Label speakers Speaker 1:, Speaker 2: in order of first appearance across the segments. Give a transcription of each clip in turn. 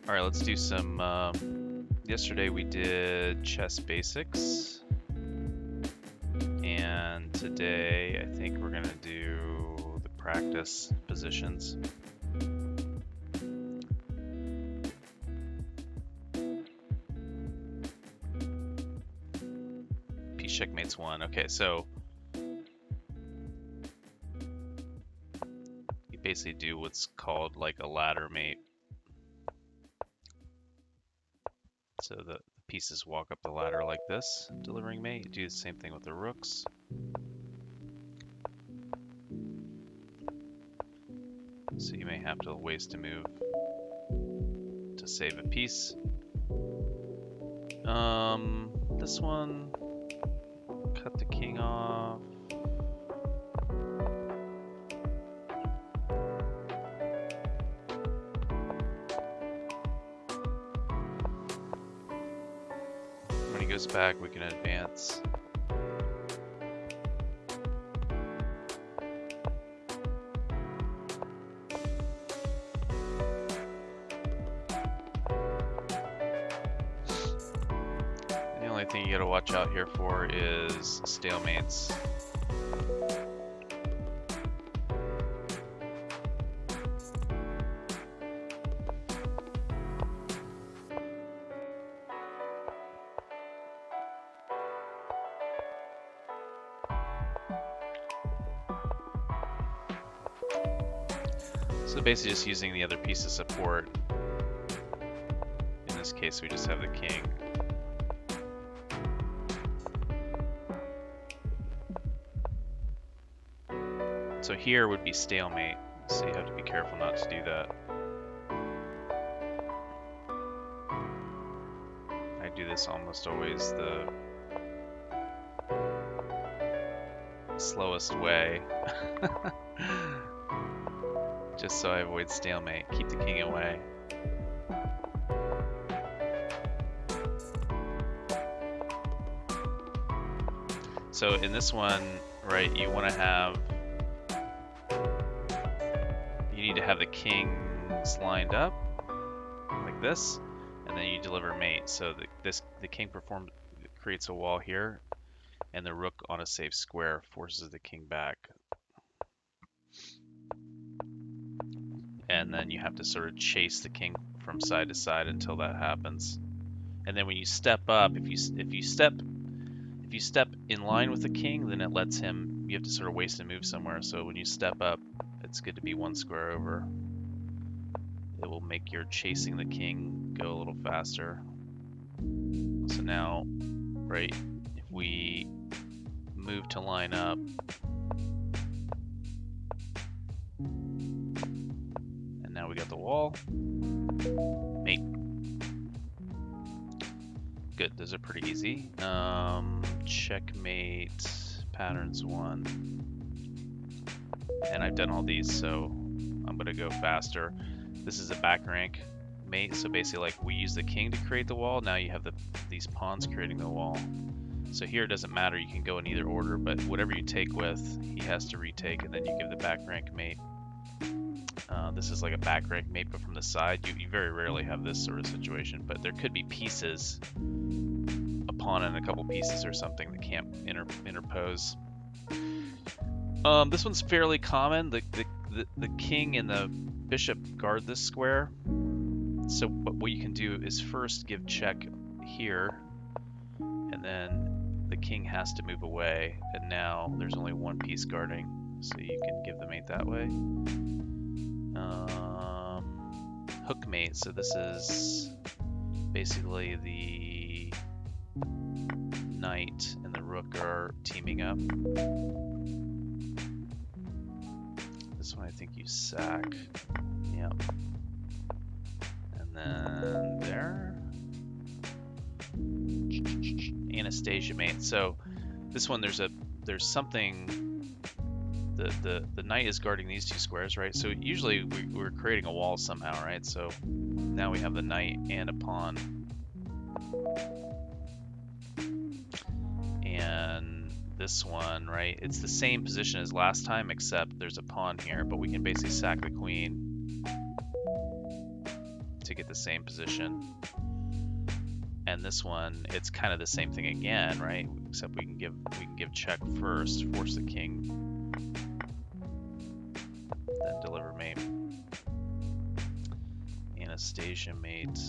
Speaker 1: All right, let's do some. Yesterday we did chess basics, and today I think we're gonna do the practice positions. Piece checkmates 1. Okay, so you basically do what's called like a ladder mate. So the pieces walk up the ladder like this, delivering mate. You do the same thing with the rooks. So you may have to waste a move to save a piece. This one, cut the king off. When he goes back, we can advance. The only thing you gotta watch out here for is stalemates. So basically just using the other piece of support. In this case, we just have the king. So here would be stalemate, so you have to be careful not to do that. I do this almost always the slowest way. Just so I avoid stalemate. Keep the king away. So in this one, right, you want to have, you need to have the kings lined up like this, and then you deliver mate. So the king creates a wall here, and the rook on a safe square forces the king back. And then you have to sort of chase the king from side to side until that happens. And then when you step up, if you step in line with the king, then it lets him. You have to sort of waste a move somewhere. So when you step up, it's good to be one square over. It will make your chasing the king go a little faster. So now, right, if we move to line up, and now we got the wall. Mate. Good, those are pretty easy. Checkmate patterns 1. And I've done all these, so I'm gonna go faster. This is a back rank mate, so basically like we use the king to create the wall, now you have these pawns creating the wall. So here it doesn't matter, you can go in either order, but whatever you take with, he has to retake, and then you give the back rank mate. This is like a back rank mate, but from the side. You very rarely have this sort of situation, but there could be pieces, a pawn and a couple pieces or something that can't interpose. This one's fairly common. The king and the bishop guard this square. So what you can do is first give check here, and then the king has to move away, and now there's only one piece guarding, so you can give the mate that way. Hook mate, so this is basically the knight and the rook are teaming up. This one I think you sack. Yep. And then there. Anastasia mate. So this one there's something. The knight is guarding these two squares, right? So usually we're creating a wall somehow, right? So now we have the knight and a pawn. And this one, right? It's the same position as last time, except there's a pawn here, but we can basically sack the queen. to get the same position. And this one, it's kind of the same thing again, right? Except we can give check first, force the king, then deliver mate. Anastasia mate.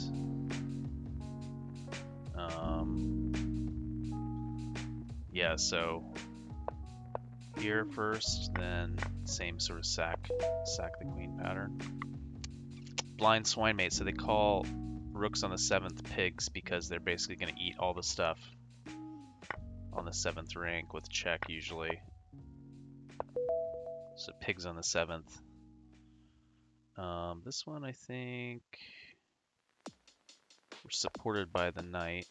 Speaker 1: Yeah, so here first, then same sort of sack the queen pattern. Blind swine mate, so they call rooks on the 7th pigs because they're basically going to eat all the stuff on the 7th rank with check usually. So pigs on the 7th. This one I think we're supported by the knight,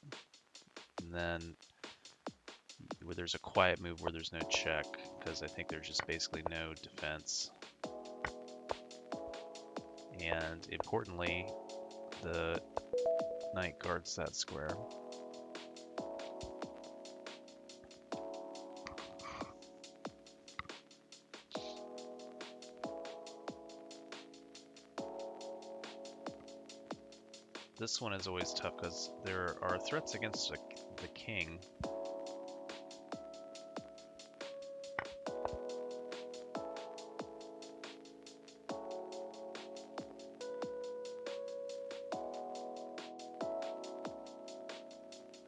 Speaker 1: and then where there's a quiet move where there's no check because I think there's just basically no defense. And importantly, the knight guards that square. This one is always tough because there are threats against the king.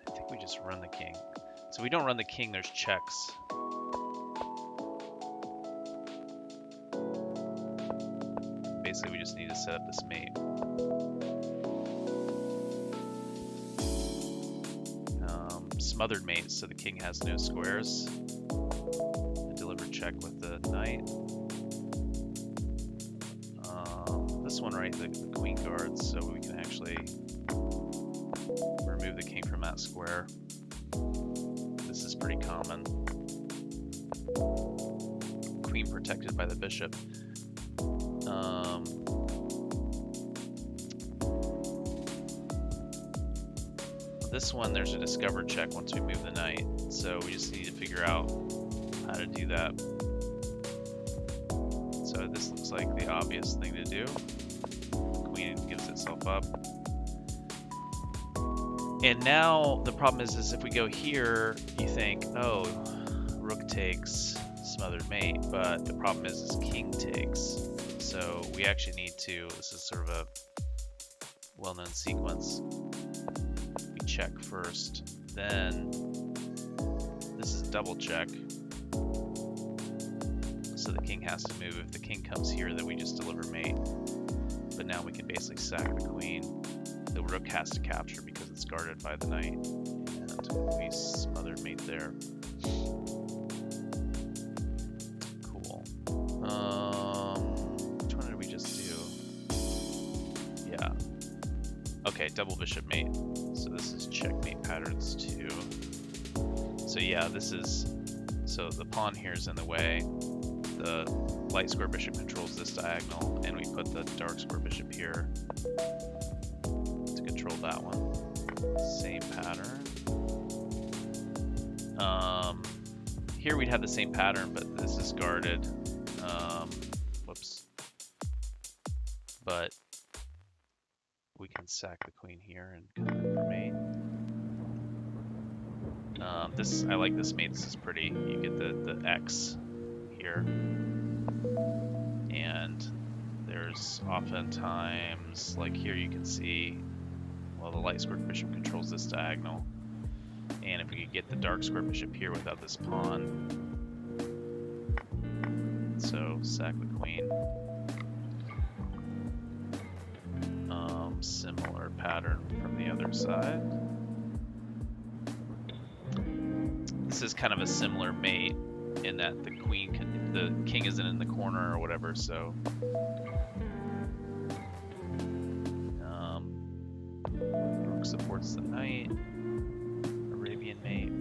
Speaker 1: I think we just run the king. So we don't run the king, there's checks. Basically, we just need to set up this mate. Smothered mate, so the king has no squares. Deliver check with the knight. This one, right, the queen guards, so we can actually remove the king from that square. This is pretty common. Queen protected by the bishop. This one, there's a discover check once we move the knight, so we just need to figure out how to do that. So this looks like the obvious thing to do. Queen gives itself up. And now the problem is if we go here, you think, oh, rook takes smothered mate, but the problem is king takes. So we actually need to, this is sort of a well-known sequence. We check first, then this is double check. So the king has to move. If the king comes here, then we just deliver mate. But now we can basically sack the queen. The rook has to capture because it's guarded by the knight. And we smothered mate there. Cool. Which one did we just do? Yeah. Okay, double bishop mate. So this is checkmate patterns too. So yeah, this is, so the pawn here is in the way. The light square bishop controls this diagonal, and we put the dark square bishop here to control that one. Same pattern. Here we'd have the same pattern, but this is guarded. Whoops. But we can sack the queen here and come in for mate. I like this mate. This is pretty. You get the X here, and there's oftentimes, like here you can see, well, the light square bishop controls this diagonal, and if we could get the dark square bishop here without this pawn, so sack the queen. Similar pattern from the other side. This is kind of a similar mate in that the king isn't in the corner or whatever, so rook supports the knight. Arabian mate.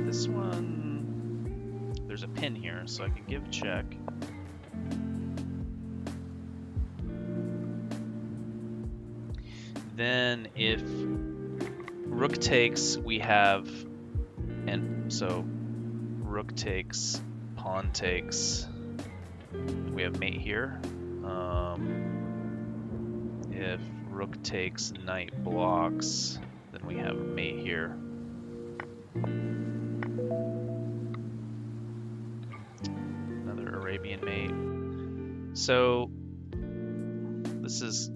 Speaker 1: This one, there's a pin here, so I can give check. Then if rook takes, we have, and so rook takes, pawn takes, we have mate here. If rook takes, knight blocks, then we have a mate here. Another Arabian mate. So this is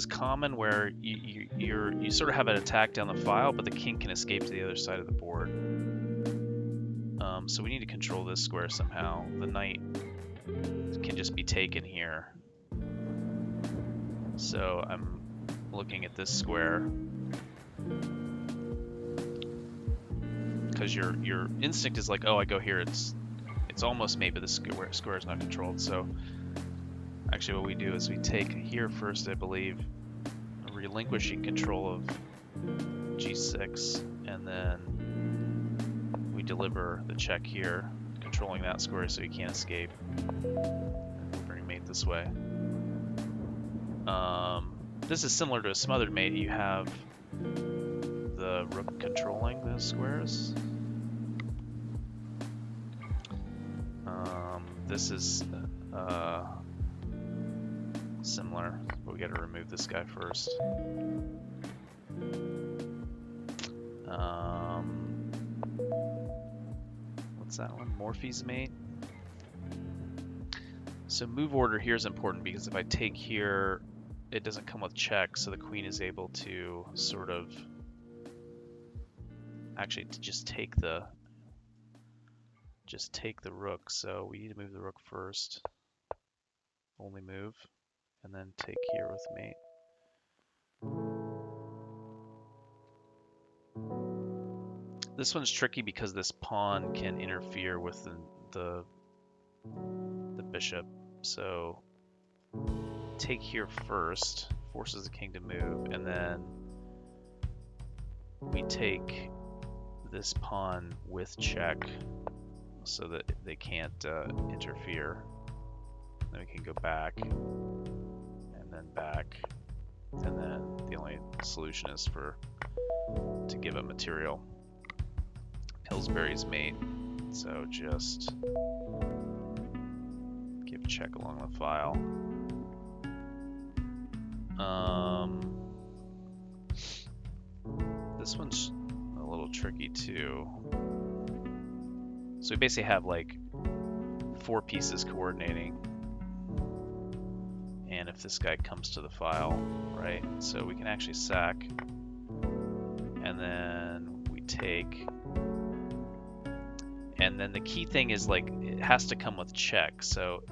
Speaker 1: common where you sort of have an attack down the file, but the king can escape to the other side of the board. So we need to control this square somehow. The knight can just be taken here. So I'm looking at this square because your instinct is like, oh, I go here, it's almost mate, but the square is not controlled. So actually what we do is we take here first, I believe, relinquishing control of g6, and then we deliver the check here, controlling that square so he can't escape. And bring mate this way. This is similar to a smothered mate. You have the rook controlling those squares. This is similar, but we got to remove this guy first. What's that one? Morphe's mate. So move order here is important because if I take here, it doesn't come with check, so the queen is able to sort of actually to just take the rook. So we need to move the rook first. Only move, and then take here with mate. This one's tricky because this pawn can interfere with the bishop. So take here first, forces the king to move, and then we take this pawn with check so that they can't interfere. Then we can go back, and then back, and then the only solution is to give up material. Pillsbury's mate, so just give check along the file. This one's a little tricky too. So we basically have like 4 pieces coordinating, and if this guy comes to the file, right, so we can actually sack, and then we take, and then the key thing is like it has to come with check. So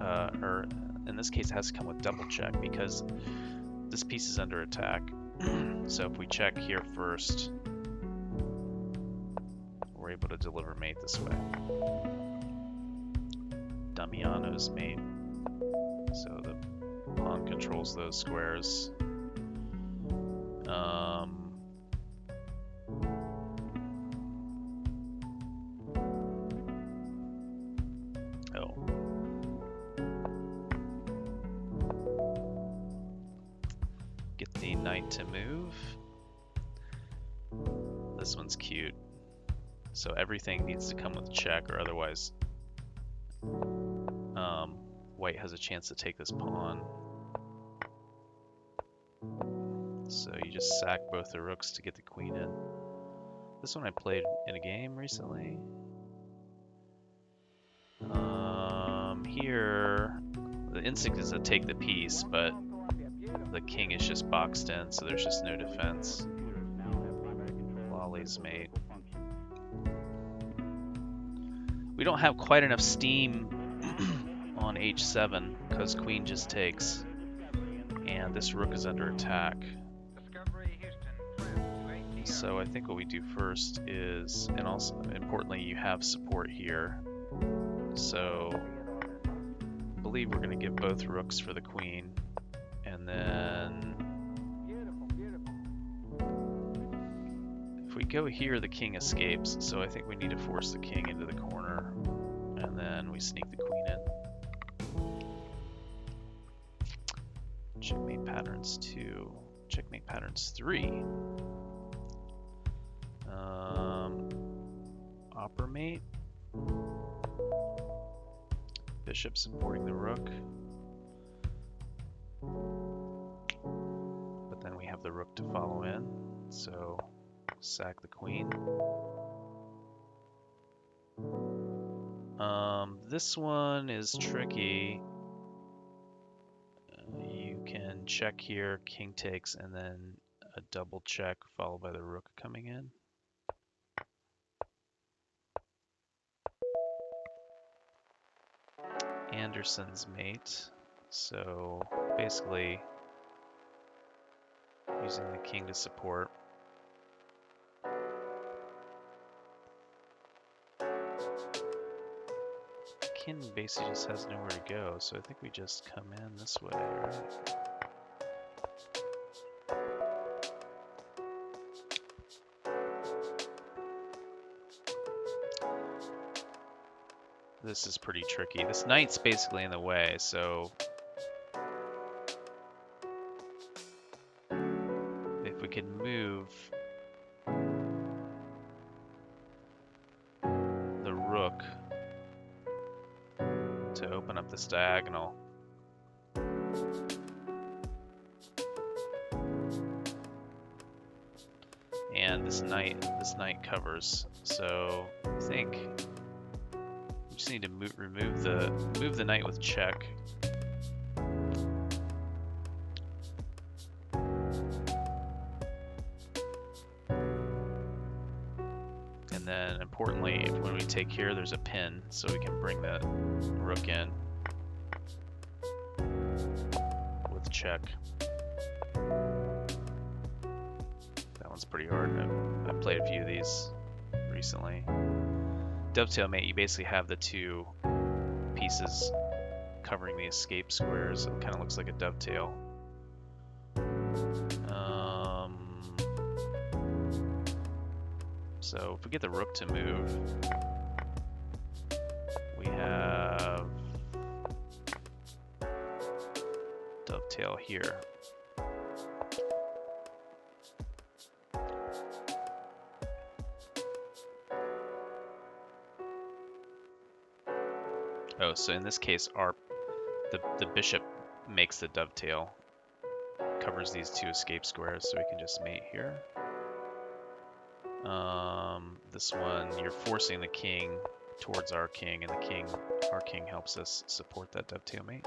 Speaker 1: or in this case it has to come with double check because this piece is under attack. So if we check here first, we're able to deliver mate this way. Damiano's mate. So the pawn controls those squares. Get the knight to move. This one's cute. So everything needs to come with check, or otherwise white has a chance to take this pawn. So you just sack both the rooks to get the queen in. This one I played in a game recently. Here, the instinct is to take the piece, but the king is just boxed in, so there's just no defense. Lolly's mate. We don't have quite enough steam on h7 because queen just takes, and this rook is under attack. So I think what we do first is, and also importantly, you have support here. So I believe we're going to give both rooks for the queen, and then if we go here, the king escapes. So I think we need to force the king into the corner, and then we sneak the queen in. Checkmate patterns 2. Checkmate patterns 3. Opera mate. Bishop supporting the rook. But then we have the rook to follow in, so sack the queen. This one is tricky. You can check here, king takes, and then a double check followed by the rook coming in. Anderson's mate. So basically using the king to support. King basically just has nowhere to go, so I think we just come in this way, right? This is pretty tricky. This knight's basically in the way, so if we can move the rook to open up this diagonal. And this knight covers. So I think we just need to move the knight with check. And then importantly, when we take here, there's a pin, so we can bring the rook in with check. That one's pretty hard. I've played a few of these recently. Dovetail Mate, you basically have the two pieces covering the escape squares. It kind of looks like a dovetail. So if we get the rook to move, we have dovetail here. Oh, so in this case, the bishop makes the dovetail, covers these two escape squares, so we can just mate here. This one, you're forcing the king towards our king, and our king helps us support that dovetail mate.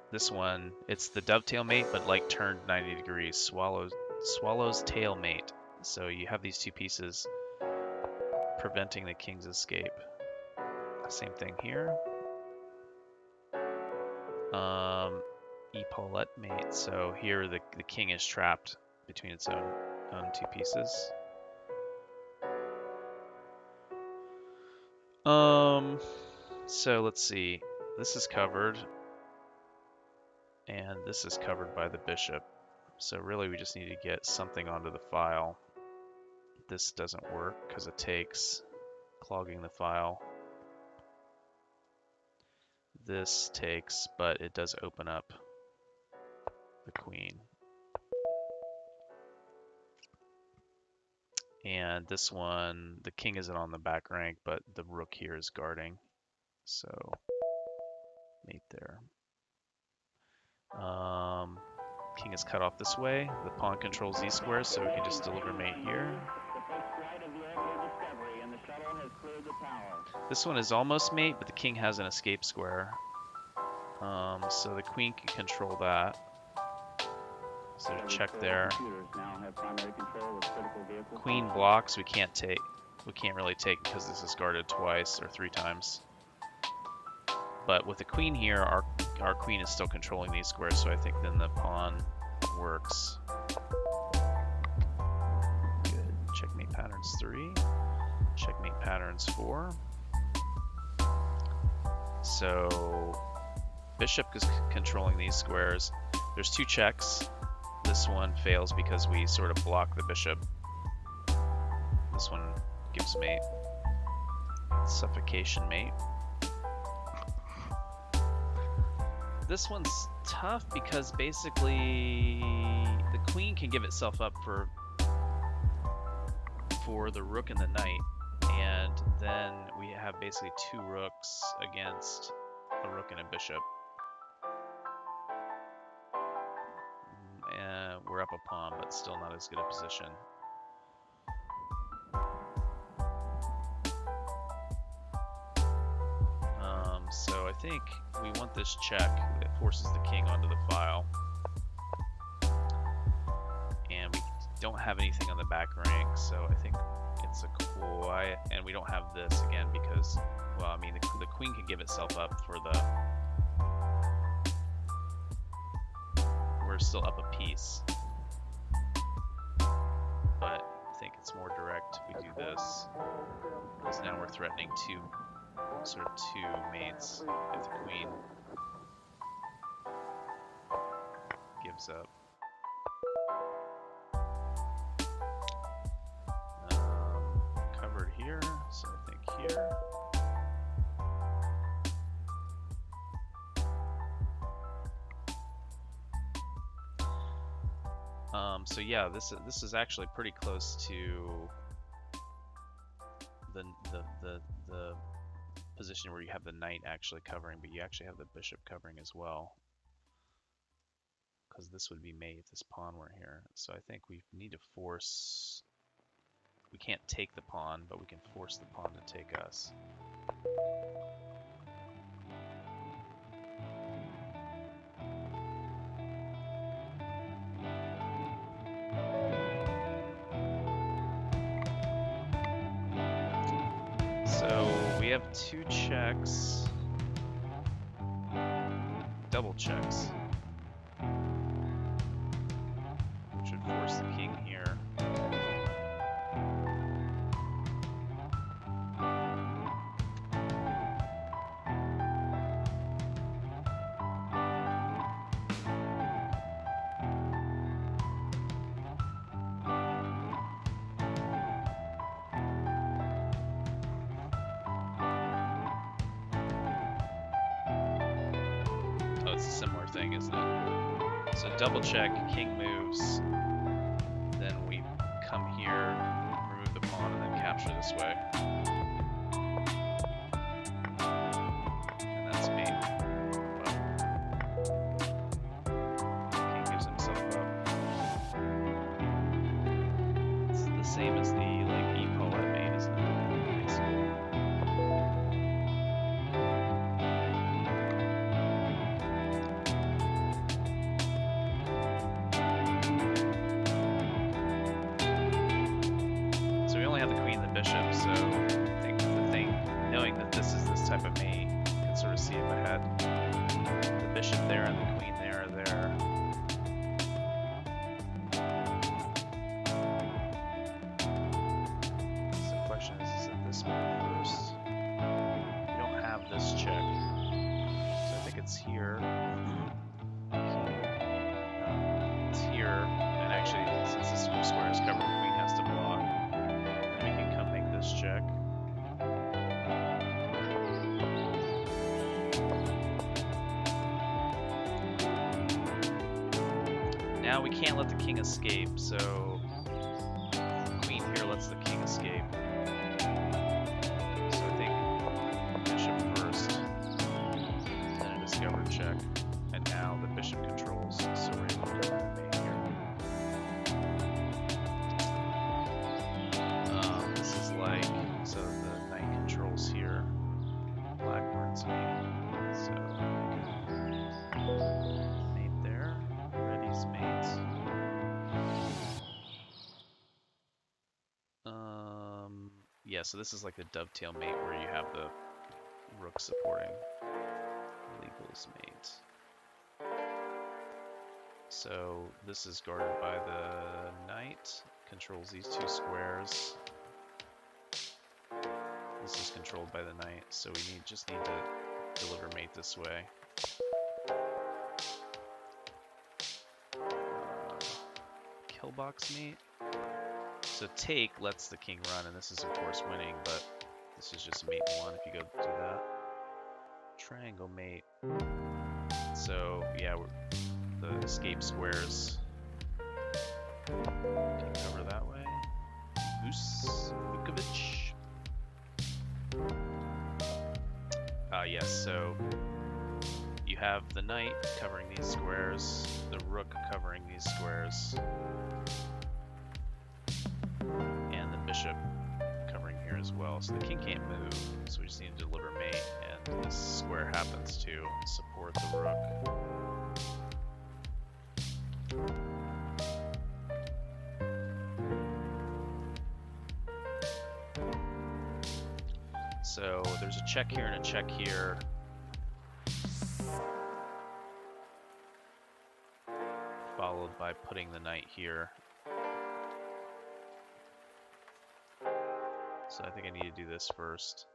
Speaker 1: This one, it's the dovetail mate, but like turned 90 degrees, swallow's tail mate. So you have these two pieces preventing the king's escape. Same thing here. Epaulette mate. So here the king is trapped between its own two pieces. So let's see. This is covered, and this is covered by the bishop. So really, we just need to get something onto the file. This doesn't work because it takes, clogging the file. This takes, but it does open up the queen. And this one, the king isn't on the back rank, but the rook here is guarding. So, mate there. King is cut off this way. The pawn controls these squares, so we can just deliver mate here. This one is almost mate, but the king has an escape square. So the queen can control that. So check there. Queen blocks, we can't really take because this is guarded twice or 3 times. But with the queen here, our queen is still controlling these squares, so I think then the pawn works. Good. Checkmate patterns 3. Checkmate patterns 4. So bishop is controlling these squares. There's 2 checks. This one fails because we sort of block the bishop. This one gives mate. Suffocation mate. This one's tough because basically the queen can give itself up for the rook and the knight, and then we have basically 2 rooks against a rook and a bishop. And we're up a pawn, but still not as good a position. So I think we want this check that forces the king onto the file. And we don't have anything on the back rank, so I think it's a quiet, and we don't have this again because, well, I mean, the queen can give itself up for the, we're still up a piece, but I think it's more direct. We do this, because now we're threatening two mates if the queen gives up. Covered here, so I think here. So yeah, this is actually pretty close to the position where you have the knight actually covering, but you actually have the bishop covering as well, because this would be mate if this pawn were here. So I think we need to force. We can't take the pawn, but we can force the pawn to take us. So we have two checks, double checks, which would force the king here. Thing, isn't it? So double check, king moves, then we come here, remove the pawn, and then capture this way. And that's me. Well, king gives himself up. It's the same as the like e-call I made, isn't it? Basically. Bishop, so I think the thing, knowing that this is this type of mate, you can sort of see it ahead. The bishop there and the queen there are there. So the question is it this move first? We don't have this check, so I think it's here. It's here, and actually, since this square is covered, the queen has to block. This check. Now we can't let the king escape, so queen here lets the king escape. So I think bishop first, then a discovered check, and now the bishop controls, so we're able to remain here. Like, so the knight controls here, Blackburn's mate, so mate there, Reddy's mate. Yeah, so this is like the Dovetail Mate where you have the rook supporting Legal's mate. So this is guarded by the knight, controls these two squares. This is controlled by the knight, so we just need to deliver mate this way. Killbox mate. So take lets the king run, and this is of course winning, but this is just mate 1 if you go do that. Triangle mate. So yeah, the escape squares can cover that way. Vukovic. Yes, so you have the knight covering these squares, the rook covering these squares, and the bishop covering here as well. So the king can't move, so we just need to deliver mate, and this square happens to support the rook. So there's a check here and a check here. Followed by putting the knight here. So I think I need to do this first.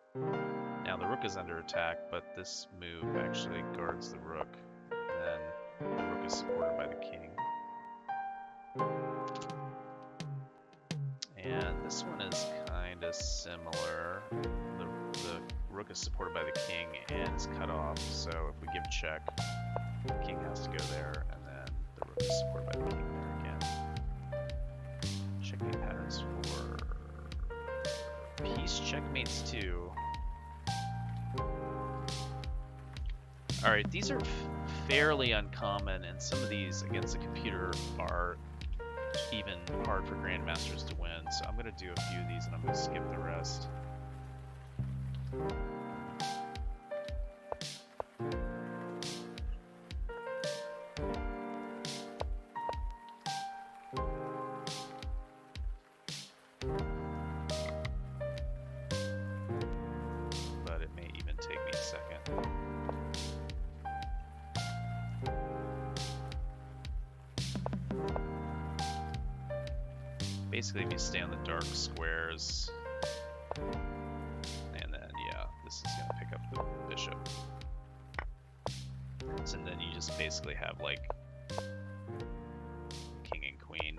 Speaker 1: Now the rook is under attack, but this move actually guards the rook. And then the rook is supported by the king. And this one is kind of similar. The rook is supported by the king and is cut off. So if we give check, the king has to go there, and then the rook is supported by the king there again. Checkmate patterns for piece checkmates too. Alright, these are fairly uncommon, and some of these against the computer are even hard for grandmasters to win. So I'm going to do a few of these and I'm going to skip the rest. But it may even take me a second. Basically, if you stay on the dark squares, and then, yeah, this is going to pick up the bishop. So then you just basically have, like, king and queen.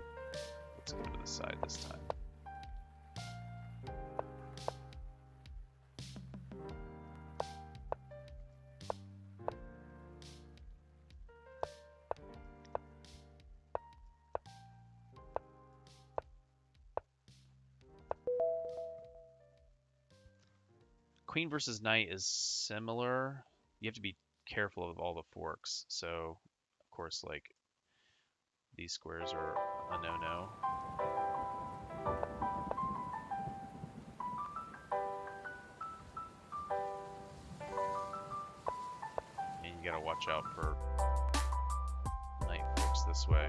Speaker 1: Let's go to the side this time. Queen versus knight is similar. You have to be careful of all the forks. So, of course, like, these squares are a no-no. And you gotta watch out for knight forks this way.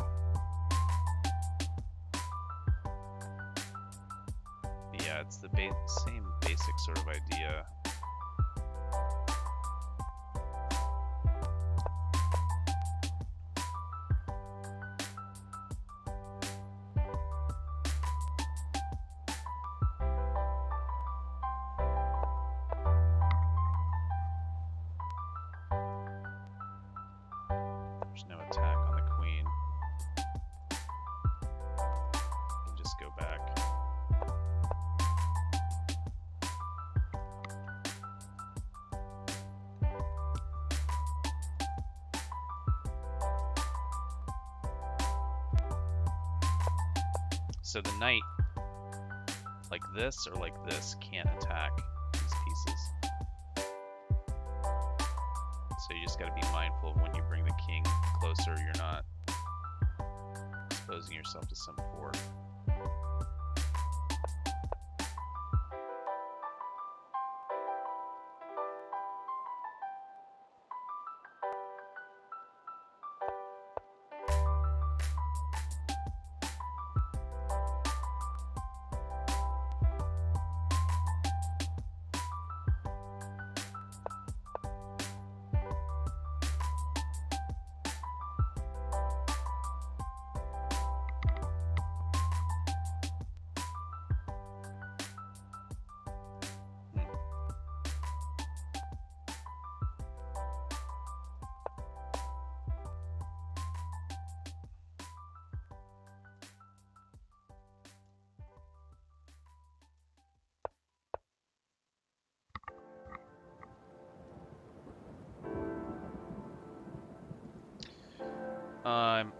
Speaker 1: Yeah, it's the same basic sort of idea. There's no attack on the queen. You can just go back. So the knight, like this or like this, can't attack these pieces. So you just got to be mindful of when you bring the king closer, you're not exposing yourself to some fork.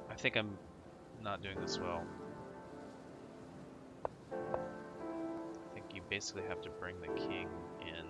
Speaker 1: I think I'm not doing this well. I think you basically have to bring the king in.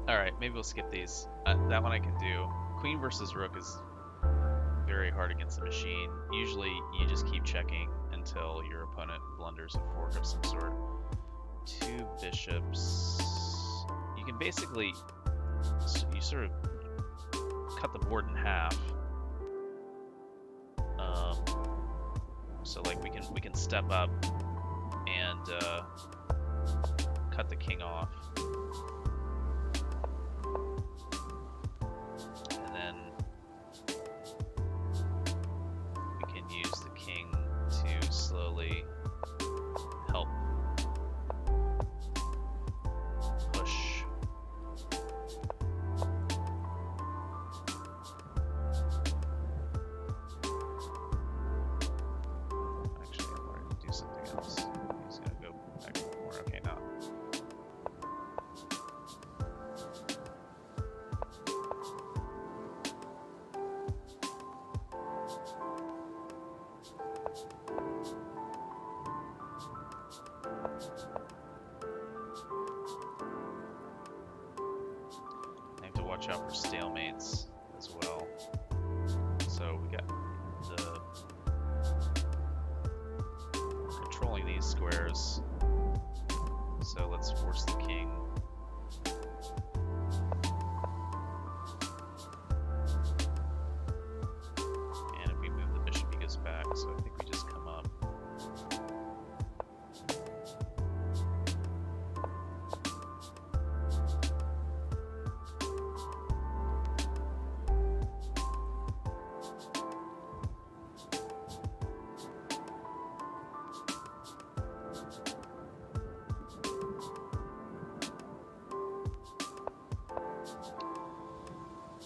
Speaker 1: Alright, maybe we'll skip these. That one I can do. Queen versus rook is very hard against the machine. Usually you just keep checking until your opponent blunders a fork of some sort. 2 bishops. You can basically, you sort of cut the board in half. So like we can step up and cut the king off. And then we can use the king to slowly help push. Actually, I'm going to do something else. He's going to go back to the corner. Okay, now. I have to watch out for stalemates as well. So we got we're controlling these squares. So let's force the king. And if we move the bishop, he goes back. So I think we just come up.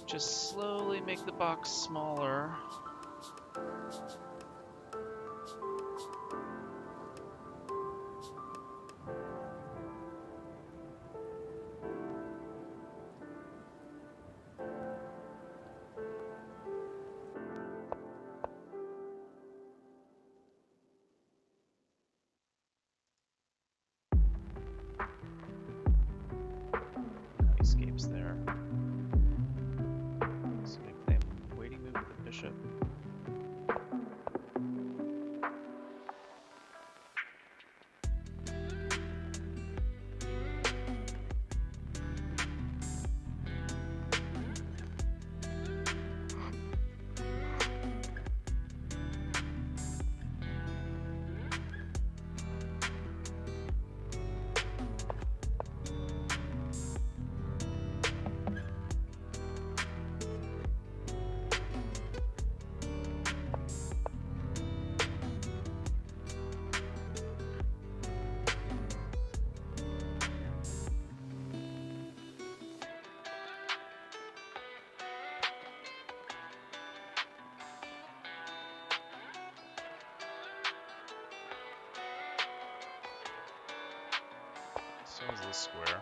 Speaker 1: Just slowly make the box smaller. He escapes there. So we play a waiting move with the bishop. So is this square.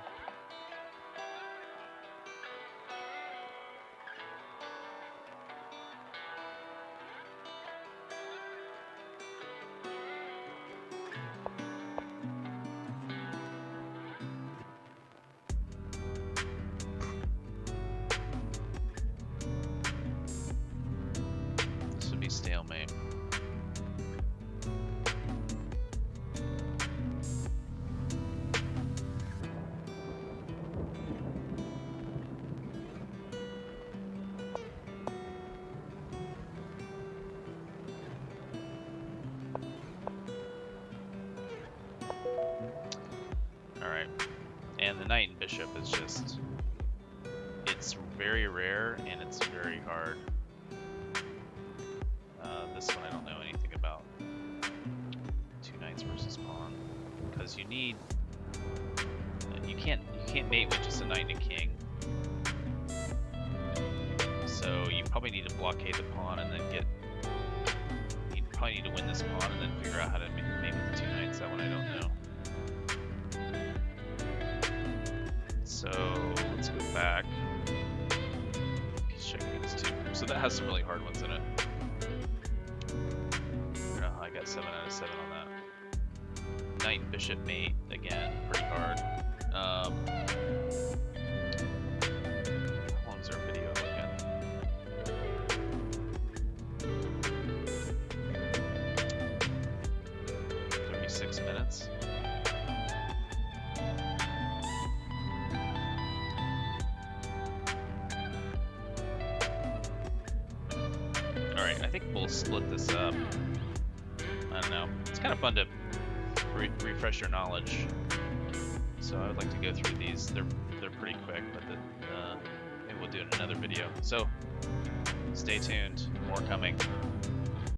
Speaker 1: This would be stalemate. Alright, and the knight and bishop is just, it's very rare and it's very hard. This one I don't know anything about. 2 knights versus pawn, because you need, you can't mate with just a knight and a king. So you probably need to blockade the pawn and then you probably need to win this pawn and then figure out how to mate with the 2 knights. That one I don't know. So let's go back. He's checking these 2. So that has some really hard ones in it. I don't know how I got 7 out of 7 on that. knight and bishop mate again. Pretty hard. How long is our video looking? 36 minutes. Alright, I think we'll split this up. I don't know. It's kind of fun to refresh your knowledge. So I would like to go through these. They're pretty quick, but maybe we'll do it in another video. So stay tuned. More coming.